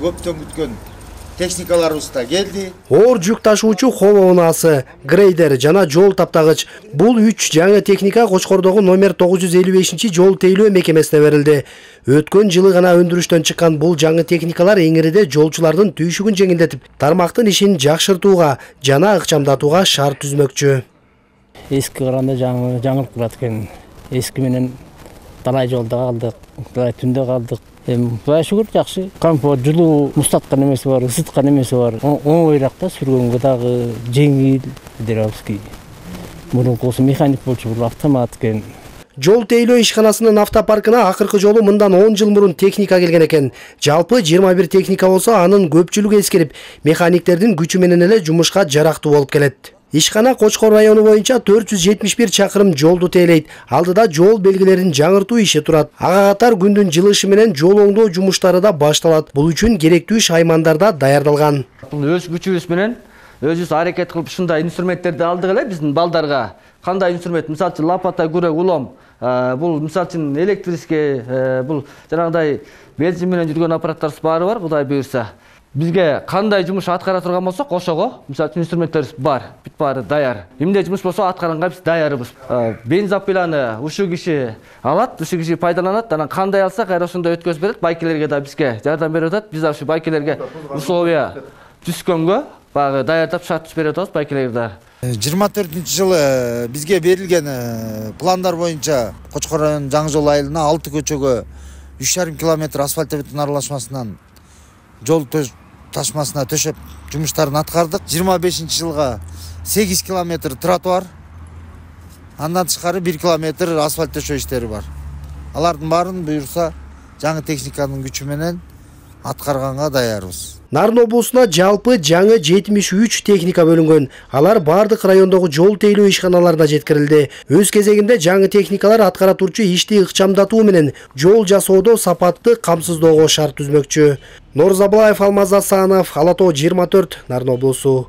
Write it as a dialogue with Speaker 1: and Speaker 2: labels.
Speaker 1: Көптөн күткөн техникаларыбыз да келди.
Speaker 2: Оор жүк ташуучу хол оонасы, грейдер жана жол таптагыч. Бул 3 жаңы техника Кочкордогу номер 955 жол тейлөө мекемесине берилди. Өткөн жылы гана өндүрүштөн чыккан бул жаңы техникалар эңириде жолчулардын түйшүгүн жеңилдетип, тармактын ишин жакшыртууга жана ыкчамдатууга шарт түзмөкчү.
Speaker 3: Эски караганда жаңылык турат экен. Эски менен талай жолдо калдык, талай түндө калдык. Құдай шүгүр жакшы. Комфорт, жылуу, мустаткан эмеси бар, ысыткан эмеси бар. Оңойраак да сүргөнгө дагы жеңил деревский. Мурункусу механик болчу, бул автомат экен.
Speaker 2: Жол тейлөө ишканасынын автопаркына акыркы жолу мындан 10 жыл мурун техника келген экен. Жалпы 21 техника болсо, анын көпчүлүгү эскирип, механиктердин күчү менен эле жумушка жарактуу болуп келет. Ишкана Кочкор району боюнча 471 чакырым жолду тейлейт. Алдыда жол белгилерин жаңыртуу иши турат. Ага катар күндүн жылышы менен жол оңдоо жумуштары да башталат. Бул үчүн керектүү шаймандар да даярдалган.
Speaker 4: Өз күчүбүз менен өзүбүз аракет кылып ушундай инструменттерди алдык эле биздин балдарга. Кандай инструмент? Мисалы үчүн лопата, күрөк, улам. Бул мисалы үчүн электрический, бул жанагыдай бензин менен жүргөн аппараттар баары бар, Кудай буйрса. Бизге кандай жумуш аткара турган болсок, ошого, мисалы үчүн инструменттерибиз бар, бүт баары даяр. Эмне жумуш болсо аткаранга биз даярбыз. Бензопиланы ушул киши алат, ушул киши пайдаланат, анан кандай алсак, кайра ошондой өткөзүп берет. Байкелерге да бизге жардам берип атат. Биз ушу байкелерге условия түзгөнгө багы даярдап шарт түзүп берип атабыз байкелерге.
Speaker 1: 24-жылы бизге берилген пландар боюнча Кочкор районунун жаңы жол айылына 6 көчөгө 3,5 километр асфальт бетон аралашмасынан жол ташмасына төшөп жумуштарын аткардык. 25-жылга 8 километр тротуар, андан тышкары 1 километр асфальт төшөө иштери бар. Алардын баарын буйрса жаңы техниканын күчү менен аткарганга даярбыз.
Speaker 2: Нарын облусуна жалпы жаңы 73 техника бөлүнгөн. Алар бардык райондогу жол тейлөө ишканаларына жеткирилди. Өз кезегинде жаңы техникалар аткара турчу ишти ыкчамдатуу менен жол жасоодо сапатты камсыздоого шарт түзмөкчү. Норзабылаев, Алмаз Асанов, Ала Тоо 24, Нарын облусу.